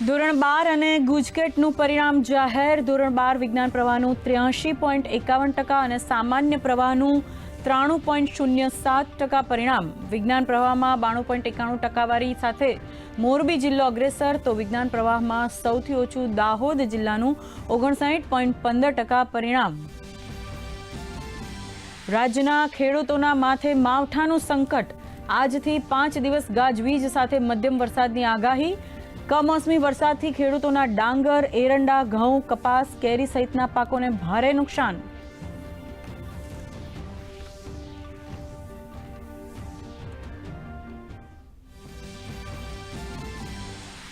ધોરણ 12 અને ગુજકેટનું પરિણામ જાહેર. ધોરણ 12 વિજ્ઞાન પ્રવાહનું 83.51% અને સામાન્ય પ્રવાહનું 93.07% પરિણામ. વિજ્ઞાન પ્રવાહમાં 92.91 ટકાવારી સાથે મોરબી જિલ્લો અગ્રેસર, તો વિજ્ઞાન પ્રવાહમાં સૌથી ઓછું દાહોદ જિલ્લાનું 59.15% પરિણામ. રાજ્યના ખેડૂતોના માથે માવઠાનું સંકટ. આજથી 5 દિવસ ગાજવીજ સાથે મધ્યમ વરસાદની આગાહી. કમોસમી વરસાદથી ખેડૂતોના ડાંગર, એરંડા, ઘઉં, કપાસ, કેરી સહિતના પાકોને ભારે નુકસાન.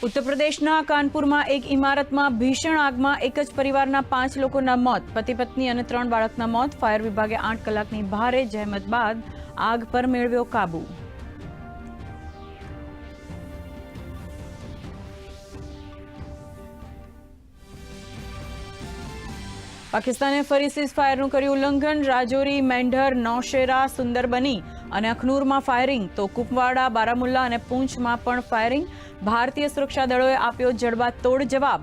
ઉત્તર પ્રદેશના કાનપુરમાં એક ઇમારતમાં ભીષણ આગમાં એક જ પરિવારના 5 લોકોના મોત. પતિ પત્ની અને 3 બાળકના મોત. ફાયર વિભાગે 8 કલાકની ભારે જહેમત બાદ આગ પર મેળવ્યો કાબુ. પાકિસ્તાને ફરી સીઝફાયરનું કર્યું ઉલ્લંઘન. રાજૌરી, મેંઢર, નૌશેરા, સુંદરબની અને અખનૂરમાં ફાયરિંગ, તો કુપવાડા, બારામુલ્લા અને પૂંછમાં પણ ફાયરિંગ. ભારતીય સુરક્ષા દળોએ આપ્યો જડબાતોડ જવાબ.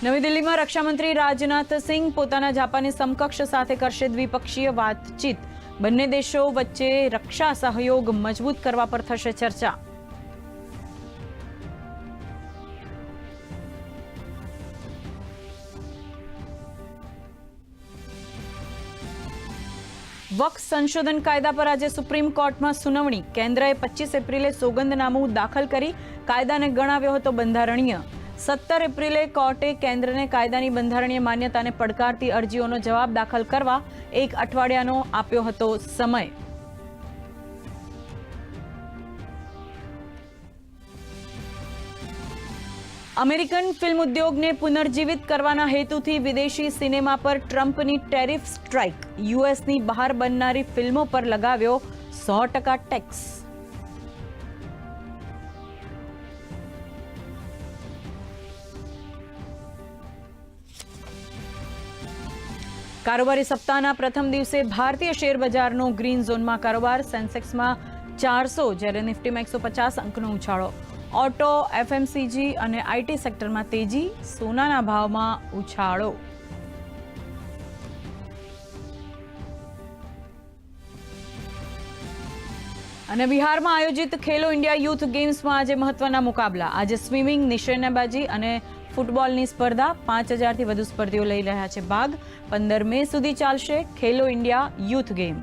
નવી દિલ્હીમાં રક્ષામંત્રી રાજનાથ સિંહ પોતાના જાપાની સમકક્ષ સાથે કરશે દ્વિપક્ષીય વાતચીત. બંને દેશો વચ્ચે રક્ષા સહયોગ મજબૂત કરવા પર થશે ચર્ચા. વક્ફ સંશોધન કાયદા પર આજે સુપ્રીમ કોર્ટમાં સુનાવણી. કેન્દ્રએ 25 એપ્રિલે સોગંદનામું દાખલ કરી કાયદાને ગણાવ્યો હતો બંધારણીય. 17 એપ્રિલે કોર્ટે કેન્દ્રને કાયદાની બંધારણીય માન્યતાને પડકારતી અરજીઓનો જવાબ દાખલ કરવા 1 અઠવાડિયાનો આપ્યો હતો સમય. અમેરિકન ફિલ્મ ઉદ્યોગને પુનર્જીવિત કરવાના હેતુથી વિદેશી સિનેમા પર ટ્રમ્પની ટેરિફ સ્ટ્રાઇક. યુએસની બહાર બનનારી ફિલ્મો પર લગાવ્યો 100% ટેક્સ. કારોબારી સપ્તાહના પ્રથમ દિવસે ભારતીય શેર બજારનો ગ્રીન ઝોનમાં કારોબાર. સેન્સેક્સમાં 400 જ્યારે નિફ્ટીમાં 150 અંકનો ઉછાળો. ઓટો, એફએમસીજી અને આઈટી સેક્ટરમાં તેજી. સોનાના ભાવમાં ઉછાળો. અને બિહારમાં આયોજિત ખેલો ઇન્ડિયા યુથ ગેમ્સમાં આજે મહત્વના મુકાબલા. આજે સ્વિમિંગ, નિશાનેબાજી અને ફૂટબોલની સ્પર્ધા. 5000થી વધુ સ્પર્ધીઓ લઈ રહ્યા છે ભાગ. 15 મે સુધી ચાલશે ખેલો ઇન્ડિયા યુથ ગેમ.